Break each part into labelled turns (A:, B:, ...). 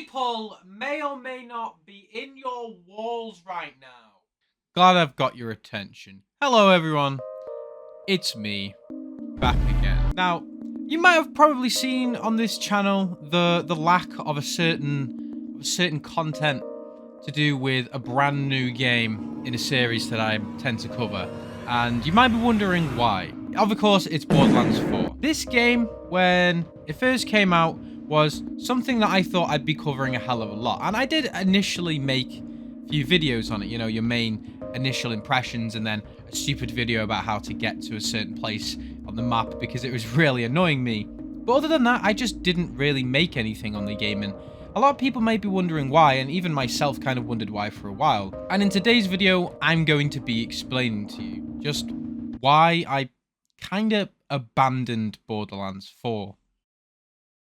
A: people may or may not be in your walls right now.
B: Glad I've got your attention. Hello everyone, it's me, back again. Now, you might have probably seen on this channel the lack of a certain content to do with a brand new game in a series that I tend to cover. And you might be wondering why. Of course, it's Borderlands 4. This game, when it first came out, was something that I thought I'd be covering a hell of a lot. And I did initially make a few videos on it, you know, your main initial impressions, and then a stupid video about how to get to a certain place on the map because it was really annoying me. But other than that, I just didn't really make anything on the game, and a lot of people may be wondering why, and even myself kind of wondered why for a while. And in today's video, I'm going to be explaining to you just why I kind of abandoned Borderlands 4.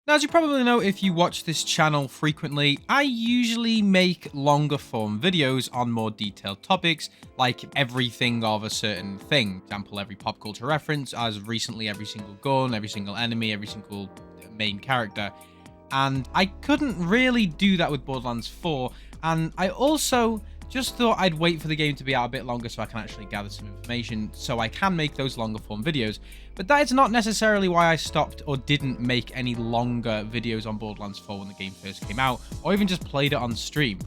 B: Now, as you probably know, if you watch this channel frequently, I usually make longer form videos on more detailed topics, like everything of a certain thing. For example, every pop culture reference, as recently every single gun, every single enemy, every single main character. And I couldn't really do that with Borderlands 4, and I also just thought I'd wait for the game to be out a bit longer so I can actually gather some information so I can make those longer form videos. But that is not necessarily why I stopped or didn't make any longer videos on Borderlands 4 when the game first came out, or even just played it on stream.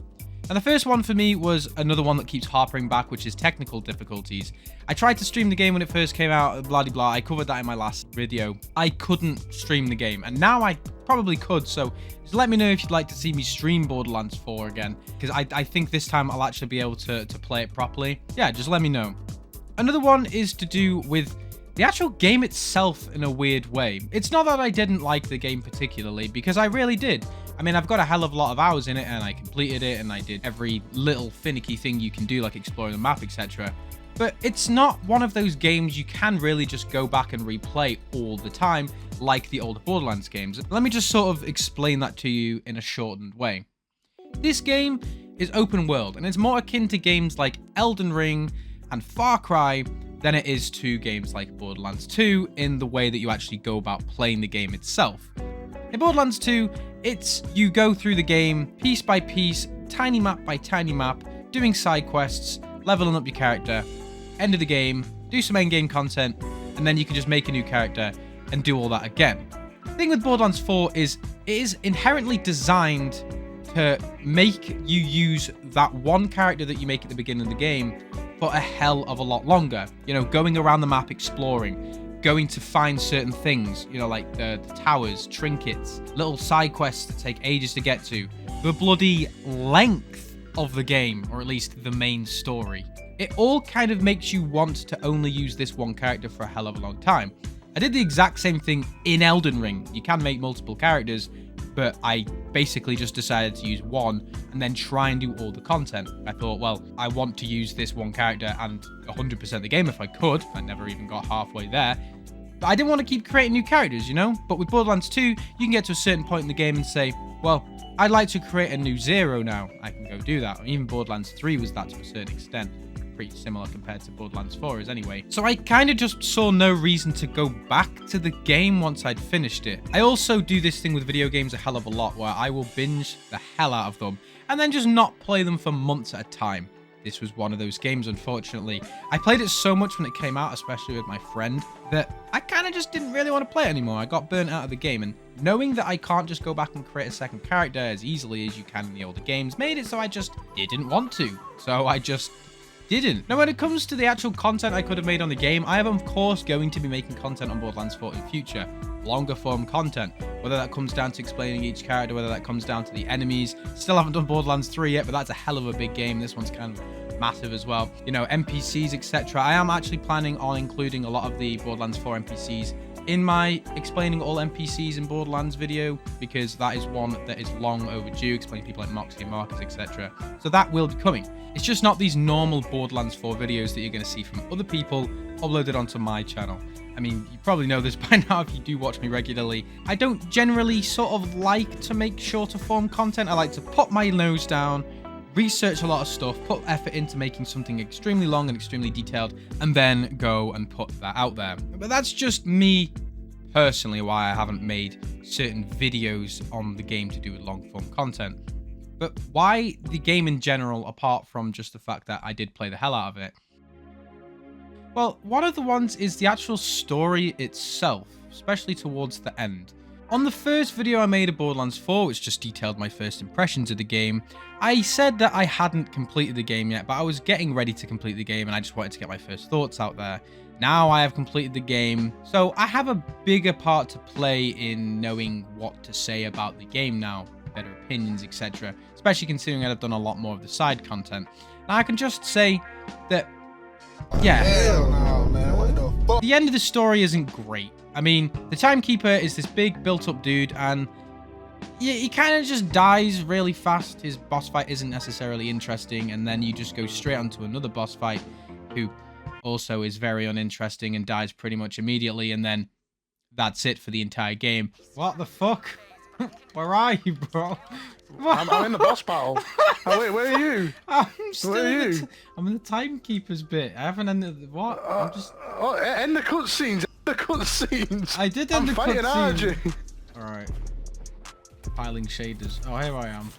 B: And the first one for me was another one that keeps harping back, which is technical difficulties. I tried to stream the game when it first came out, blah de blah. I covered that in my last video. I couldn't stream the game, and now I probably could, so just let me know if you'd like to see me stream Borderlands 4 again, because I think this time I'll actually be able to play it properly. Yeah, just let me know. Another one is to do with the actual game itself in a weird way. It's not that I didn't like the game particularly, because I really did. I mean, I've got a hell of a lot of hours in it, and I completed it, and I did every little finicky thing you can do, like exploring the map, etc. But it's not one of those games you can really just go back and replay all the time, like the older Borderlands games. Let me just sort of explain that to you in a shortened way. This game is open world, and it's more akin to games like Elden Ring and Far Cry than it is to games like Borderlands 2 in the way that you actually go about playing the game itself. In Borderlands 2, it's you go through the game piece by piece, tiny map by tiny map, doing side quests, leveling up your character, end of the game, do some endgame content, and then you can just make a new character and do all that again. The thing with Borderlands 4 is it is inherently designed to make you use that one character that you make at the beginning of the game for a hell of a lot longer. You know, going around the map exploring, going to find certain things, you know, like the towers, trinkets, little side quests that take ages to get to, the bloody length of the game, or at least the main story. It all kind of makes you want to only use this one character for a hell of a long time. I did the exact same thing in Elden Ring. You can make multiple characters, but I basically just decided to use one and then try and do all the content. I thought, well, I want to use this one character and 100% the game if I could. I never even got halfway there. But I didn't want to keep creating new characters, you know? But with Borderlands 2, you can get to a certain point in the game and say, well, I'd like to create a new Zero now. I can go do that. Even Borderlands 3 was that to a certain extent. Pretty similar compared to Borderlands 4 is anyway. So I kind of just saw no reason to go back to the game once I'd finished it. I also do this thing with video games a hell of a lot where I will binge the hell out of them and then just not play them for months at a time. This was one of those games, unfortunately. I played it so much when it came out, especially with my friend, that I kind of just didn't really want to play it anymore. I got burnt out of the game, and knowing that I can't just go back and create a second character as easily as you can in the older games made it so I just didn't want to. So I just didn't. Now, when it comes to the actual content I could have made on the game, I am of course going to be making content on Borderlands 4 in future. Longer form content, whether that comes down to explaining each character, whether that comes down to the enemies. Still haven't done Borderlands 3 yet, but that's a hell of a big game. This one's kind of massive as well. You know, NPCs, etc. I am actually planning on including a lot of the Borderlands 4 NPCs in my explaining all NPCs in Borderlands video, because that is one that is long overdue, explaining people like Moxie and Marcus, etc. So that will be coming. It's just not these normal Borderlands 4 videos that you're going to see from other people uploaded onto my channel. I mean, you probably know this by now if you do watch me regularly. I don't generally sort of like to make shorter form content. I like to put my nose down, research a lot of stuff, put effort into making something extremely long and extremely detailed, and then go and put that out there. But that's just me personally why I haven't made certain videos on the game to do with long form content. But why the game in general, apart from just the fact that I did play the hell out of it? Well, one of the ones is the actual story itself, especially towards the end. On the first video I made of Borderlands 4, which just detailed my first impressions of the game, I said that I hadn't completed the game yet, but I was getting ready to complete the game and I just wanted to get my first thoughts out there. Now I have completed the game, so I have a bigger part to play in knowing what to say about the game now, better opinions, etc. Especially considering I've done a lot more of the side content. Now I can just say that, yeah,
C: hell no, man. What the fuck?
B: the end of the story isn't great. I mean, the Timekeeper is this big built-up dude, and he kind of just dies really fast. His boss fight isn't necessarily interesting, and then you just go straight onto another boss fight, who also is very uninteresting and dies pretty much immediately, and then that's it for the entire game. What the fuck? Where are you, bro?
C: I'm in the boss battle. Oh, wait, where are you?
B: I'm still
C: Where are
B: in
C: you?
B: I'm in the Timekeeper's bit. I haven't ended the... What? I'm just...
C: Oh, end the cutscenes. The cutscenes.
B: I did
C: I'm
B: end the
C: fighting
B: cutscene.
C: RJ.
B: Alright. Piling shaders. Oh, here I am.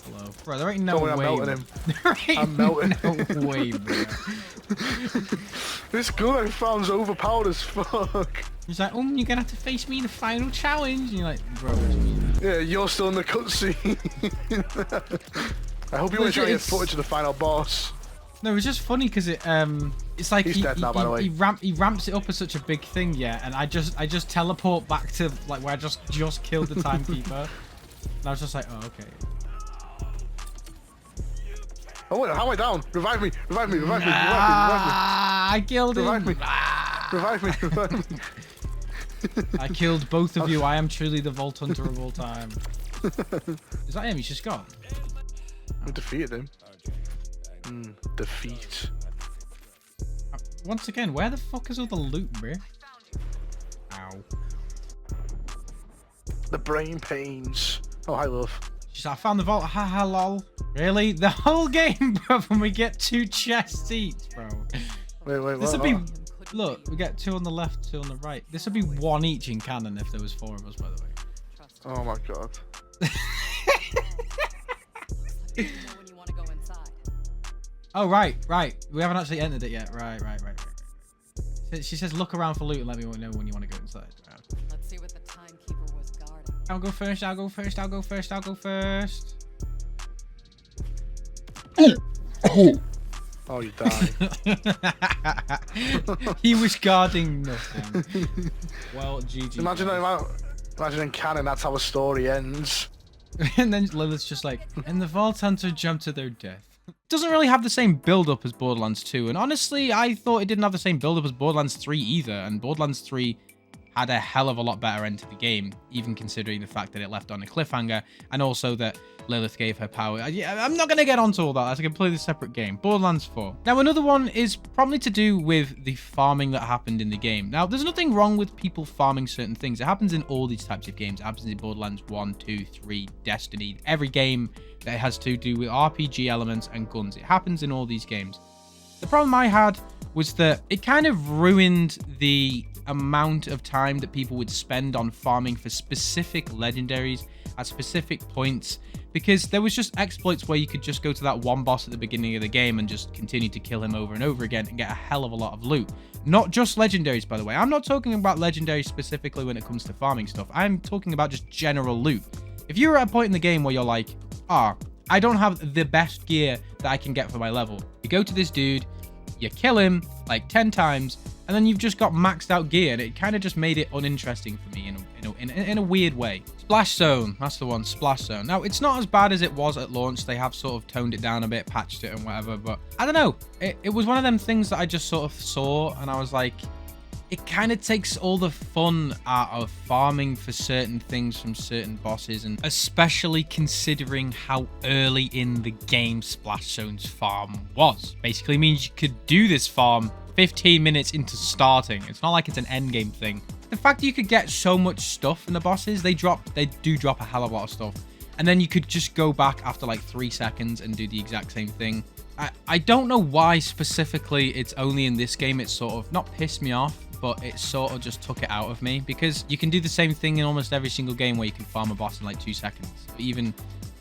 B: Hello. Bro, there ain't no
C: Don't worry, I'm
B: way.
C: melting him.
B: There ain't
C: I'm melting
B: no way, bro.
C: This gun I found's overpowered as fuck.
B: He's like, you're gonna have to face me in the final challenge. And you're like, bro, what do you mean?
C: Yeah, you're still in the cutscene. I hope you went trying to get footage of the final boss.
B: No, it's just funny because it's like
C: He's dead now, by the way.
B: he ramps it up as such a big thing, yeah. And I just teleport back to like where I just killed the Timekeeper. And I was just like, oh, okay.
C: Oh wait, how am I down? Revive me! Revive me! Revive me! Revive me! Revive me!
B: I killed him.
C: Revive me!
B: Ah.
C: Revive me! Revive me!
B: I killed both of you. I am truly the Vault Hunter of all time. Is that him? He's just gone.
C: We defeated him. Defeat.
B: Once again, where the fuck is all the loot, bro? Ow.
C: The brain pains. Oh, hi, love.
B: She's like, I found the vault. Ha ha lol. Really? The whole game, bro, when we get 2 chests each, bro.
C: Wait,
B: This
C: what?
B: would be... Look, we get 2 on the left, 2 on the right. This would be 1 each in canon if there was 4 of us, by the way.
C: Oh my god.
B: Oh, right. We haven't actually entered it yet. Right. She says, look around for loot and let me know when you want to go inside. Right.
D: Let's see what the Timekeeper was guarding.
B: I'll go first.
C: Oh, you died.
B: He was guarding nothing. Well, GG.
C: Imagine in canon, that's how a story ends.
B: And then Lilith's just like, and the Vault Hunter jumped to their death. Doesn't really have the same build-up as Borderlands 2, and honestly, I thought it didn't have the same build-up as Borderlands 3 either, and Borderlands 3 had a hell of a lot better end to the game, even considering the fact that it left on a cliffhanger, and also that Lilith gave her power. I'm not going to get onto all that. That's a completely separate game. Borderlands 4. Now, another one is probably to do with the farming that happened in the game. Now, there's nothing wrong with people farming certain things. It happens in all these types of games. It happens in Borderlands 1, 2, 3, Destiny. Every game that has to do with RPG elements and guns. It happens in all these games. The problem I had was that it kind of ruined the amount of time that people would spend on farming for specific legendaries at specific points, because there was just exploits where you could just go to that one boss at the beginning of the game and just continue to kill him over and over again and get a hell of a lot of loot. Not just legendaries, by the way. I'm not talking about legendaries specifically when it comes to farming stuff. I'm talking about just general loot. If you're at a point in the game where you're like, I don't have the best gear that I can get for my level, you go to this dude, you kill him like 10 times, and then you've just got maxed out gear, and it kind of just made it uninteresting for me in a weird way. Splash Zone, that's the one, Splash Zone. Now, it's not as bad as it was at launch. They have sort of toned it down a bit, patched it and whatever, but I don't know. It was one of them things that I just sort of saw, and I was like, it kind of takes all the fun out of farming for certain things from certain bosses, and especially considering how early in the game Splash Zone's farm was. Basically means you could do this farm 15 minutes into starting. It's not like it's an endgame thing. The fact that you could get so much stuff in the bosses, they do drop a hell of a lot of stuff. And then you could just go back after like 3 seconds and do the exact same thing. I don't know why specifically it's only in this game it's sort of not pissed me off, but it sort of just took it out of me because you can do the same thing in almost every single game where you can farm a boss in like 2 seconds. Even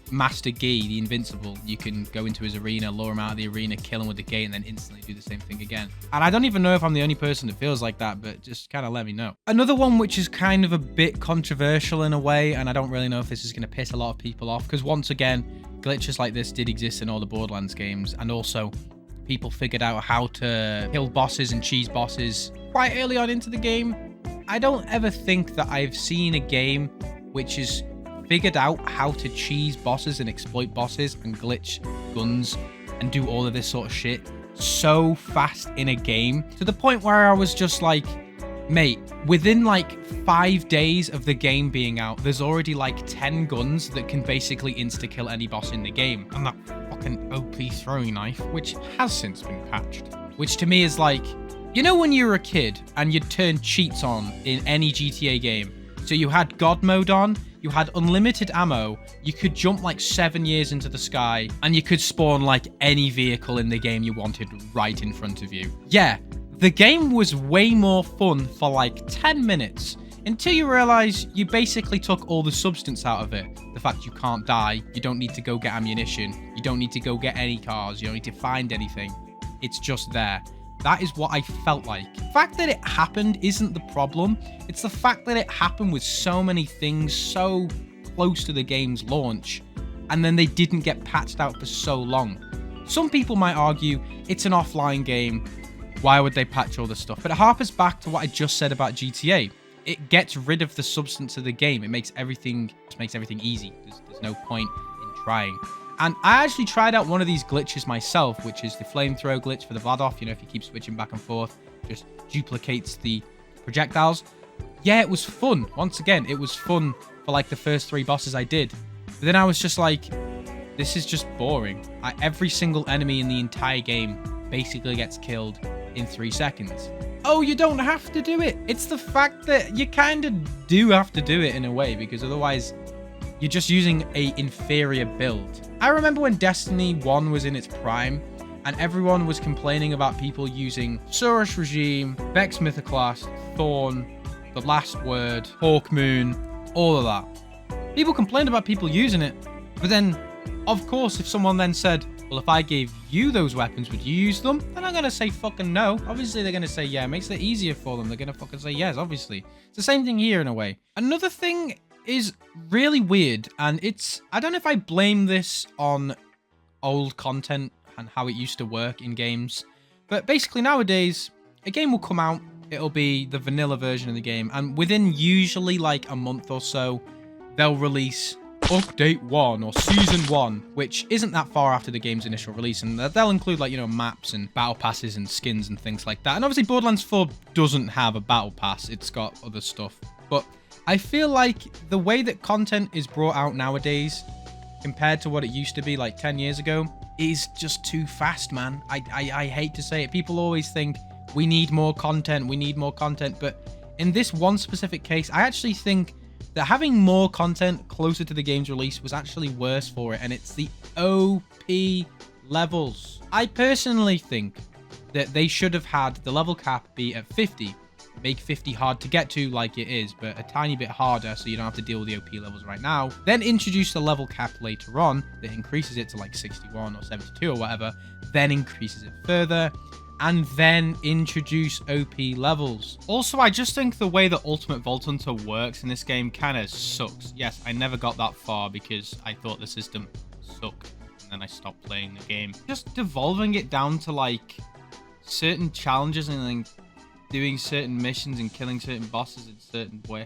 B: Master Gi, the Invincible, you can go into his arena, lure him out of the arena, kill him with the gate, and then instantly do the same thing again. And I don't even know if I'm the only person that feels like that, but just kind of let me know. Another one which is kind of a bit controversial in a way, and I don't really know if this is going to piss a lot of people off, because once again, glitches like this did exist in all the Borderlands games, and also people figured out how to kill bosses and cheese bosses quite early on into the game. I don't ever think that I've seen a game which is figured out how to cheese bosses and exploit bosses and glitch guns and do all of this sort of shit so fast in a game, to the point where I was just like, mate, within like 5 days of the game being out, there's already like 10 guns that can basically insta-kill any boss in the game. And that fucking OP throwing knife, which has since been patched. Which to me is like, you know when you were a kid and you'd turn cheats on in any GTA game? So you had God mode on, you had unlimited ammo, you could jump like 7 years into the sky, and you could spawn like any vehicle in the game you wanted right in front of you. Yeah, the game was way more fun for like 10 minutes, until you realize you basically took all the substance out of it. The fact you can't die, you don't need to go get ammunition, you don't need to go get any cars, you don't need to find anything. It's just there. That is what I felt like. The fact that it happened isn't the problem. It's the fact that it happened with so many things so close to the game's launch, and then they didn't get patched out for so long. Some people might argue it's an offline game. Why would they patch all this stuff? But it harpers back to what I just said about GTA. It gets rid of the substance of the game. It makes everything easy. There's no point in trying. And I actually tried out one of these glitches myself, which is the flamethrower glitch for the Vladoff. You know, if you keep switching back and forth, just duplicates the projectiles. Yeah, it was fun. Once again, it was fun for like the first 3 bosses I did. But then I was just like, this is just boring. Every single enemy in the entire game basically gets killed in 3 seconds. Oh, you don't have to do it. It's the fact that you kind of do have to do it in a way, because otherwise you're just using a inferior build. I remember when Destiny 1 was in its prime, and everyone was complaining about people using Soros Regime, Vex Mythoclast, Thorn, The Last Word, Hawkmoon, all of that. People complained about people using it, but then, of course, if someone then said, well, if I gave you those weapons, would you use them? They're not going to say fucking no. Obviously, they're going to say yeah. It makes it easier for them. They're going to fucking say yes, obviously. It's the same thing here in a way. Another thing is really weird, and I don't know if I blame this on old content and how it used to work in games, but basically nowadays a game will come out, it'll be the vanilla version of the game, and within usually like a month or so they'll release update 1 or season 1, which isn't that far after the game's initial release, and they'll include like, you know, maps and battle passes and skins and things like that. And obviously Borderlands 4 doesn't have a battle pass, it's got other stuff, but I feel like the way that content is brought out nowadays compared to what it used to be like 10 years ago is just too fast, man. I hate to say it. People always think we need more content, but in this one specific case, I actually think that having more content closer to the game's release was actually worse for it, and it's the OP levels. I personally think that they should have had the level cap be at 50. Make 50 hard to get to like it is, but a tiny bit harder so you don't have to deal with the OP levels right now. Then introduce the level cap later on that increases it to like 61 or 72 or whatever, then increases it further, and then introduce OP levels. Also, I just think the way that Ultimate Vault Hunter works in this game kind of sucks. Yes, I never got that far because I thought the system sucked, and then I stopped playing the game. Just devolving it down to like certain challenges and then doing certain missions and killing certain bosses in certain way.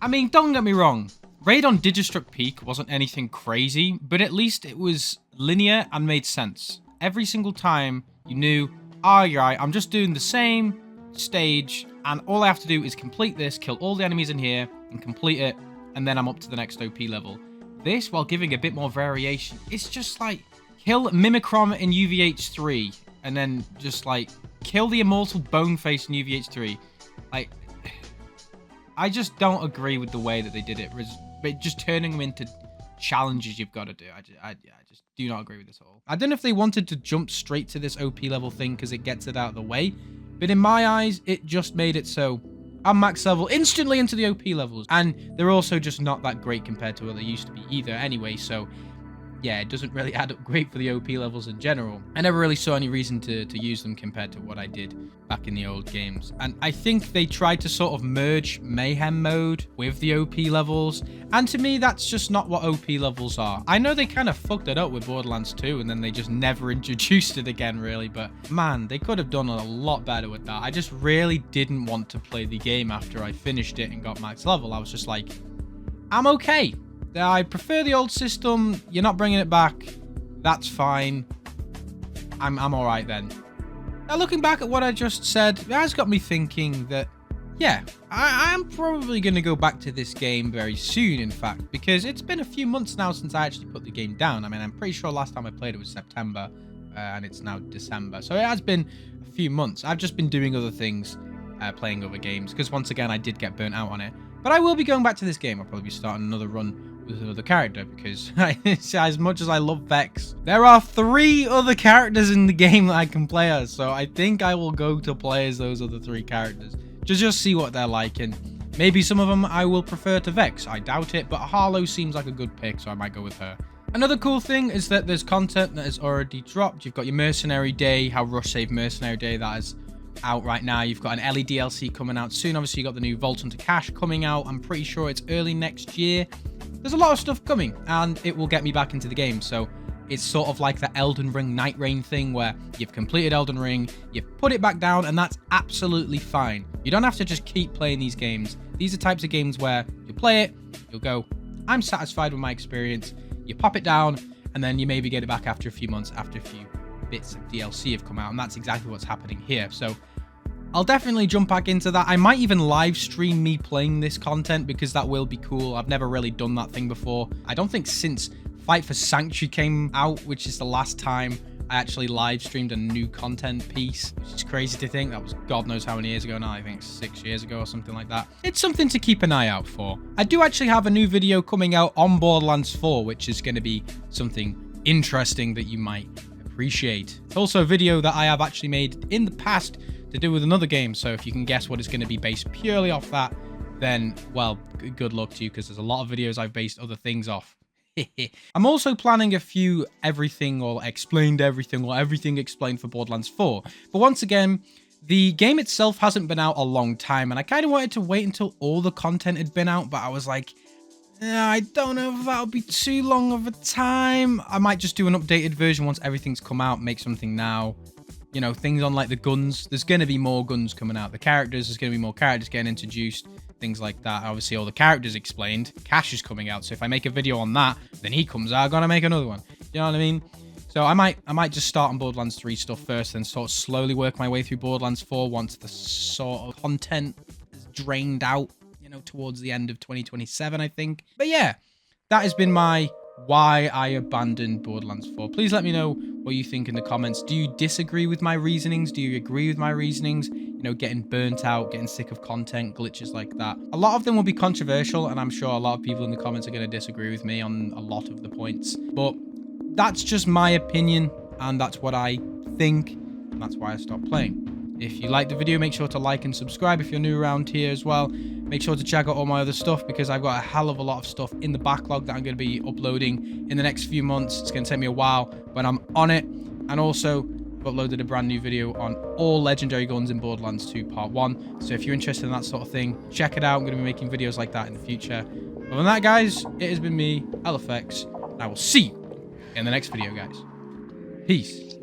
B: I mean, don't get me wrong. Raid on Digistruct Peak wasn't anything crazy, but at least it was linear and made sense. Every single time you knew, oh, you're right, I'm just doing the same stage, and all I have to do is complete this, kill all the enemies in here, and complete it, and then I'm up to the next OP level. This, while giving a bit more variation, it's just like, kill Mimikron in UVH3, and then just like, kill the Immortal Boneface in UVH3. Like, I just don't agree with the way that they did it. But just turning them into challenges you've got to do. I just do not agree with this at all. I don't know if they wanted to jump straight to this OP level thing because it gets it out of the way. But in my eyes, it just made it so I'm max level instantly into the OP levels. And they're also just not that great compared to what they used to be either anyway. So yeah, it doesn't really add up great for the OP levels in general. I never really saw any reason to use them compared to what I did back in the old games. And I think they tried to sort of merge Mayhem mode with the OP levels. And to me, that's just not what OP levels are. I know they kind of fucked it up with Borderlands 2 and then they just never introduced it again, really. But man, they could have done a lot better with that. I just really didn't want to play the game after I finished it and got max level. I was just like, I'm okay. I prefer the old system. You're not bringing it back. That's fine. I'm all right then. Now, looking back at what I just said, it has got me thinking that, yeah, I'm probably going to go back to this game very soon, in fact, because it's been a few months now since I actually put the game down. I mean, I'm pretty sure last time I played it was September, and it's now December. So it has been a few months. I've just been doing other things, playing other games, because once again, I did get burnt out on it. But I will be going back to this game. I'll probably be starting another run with another character because as much as I love Vex, there are 3 other characters in the game that I can play as. So I think I will go to play as those other 3 characters to just see what they're like. And maybe some of them I will prefer to Vex. I doubt it, but Harlow seems like a good pick, so I might go with her. Another cool thing is that there's content that has already dropped. You've got your Mercenary Day, how Rush saved Mercenary Day. That is out right now. You've got an Ellie DLC coming out soon. Obviously, you've got the new Vault Hunter Cache coming out. I'm pretty sure it's early next year. There's a lot of stuff coming, and it will get me back into the game. So it's sort of like the Elden Ring Night Rain thing where you've completed Elden Ring, you've put it back down, and that's absolutely fine. You don't have to just keep playing these games. These are types of games where you play it, you'll go, I'm satisfied with my experience. You pop it down, and then you maybe get it back after a few months, after a few bits of DLC have come out, and that's exactly what's happening here. So I'll definitely jump back into that. I might even live stream me playing this content because that will be cool. I've never really done that thing before. I don't think since Fight for Sanctuary came out, which is the last time I actually live streamed a new content piece, which is crazy to think. That was God knows how many years ago now. I think 6 years ago or something like that. It's something to keep an eye out for. I do actually have a new video coming out on Borderlands 4, which is going to be something interesting that you might appreciate. It's also a video that I have actually made in the past to do with another game, so if you can guess what it's going to be based purely off that, then, well, good luck to you, because there's a lot of videos I've based other things off. I'm also planning a few everything or explained everything or everything explained for Borderlands 4, but once again, the game itself hasn't been out a long time, and I kind of wanted to wait until all the content had been out, but I was like, I don't know if that'll be too long of a time. I might just do an updated version once everything's come out, make something now. You know, things on like the guns. There's going to be more guns coming out. The characters, there's going to be more characters getting introduced. Things like that. Obviously, all the characters explained. Cash is coming out. So if I make a video on that, then he comes out. I'm going to make another one. You know what I mean? So I might just start on Borderlands 3 stuff first, then sort of slowly work my way through Borderlands 4 once the sort of content is drained out, you know, towards the end of 2027, I think. But yeah, that has been my why I abandoned Borderlands 4. Please let me know what you think in the comments. Do you disagree with my reasonings? Do you agree with my reasonings? You know, getting burnt out, getting sick of content, glitches like that. A lot of them will be controversial, and I'm sure a lot of people in the comments are going to disagree with me on a lot of the points. But that's just my opinion, and that's what I think, and that's why I stopped playing. If you liked the video, make sure to like and subscribe if you're new around here as well. Make sure to check out all my other stuff because I've got a hell of a lot of stuff in the backlog that I'm going to be uploading in the next few months. It's going to take me a while, but I'm on it. And also, I've uploaded a brand new video on all legendary guns in Borderlands 2 Part 1. So if you're interested in that sort of thing, check it out. I'm going to be making videos like that in the future. Other than that, guys, it has been me, LFX, and I will see you in the next video, guys. Peace.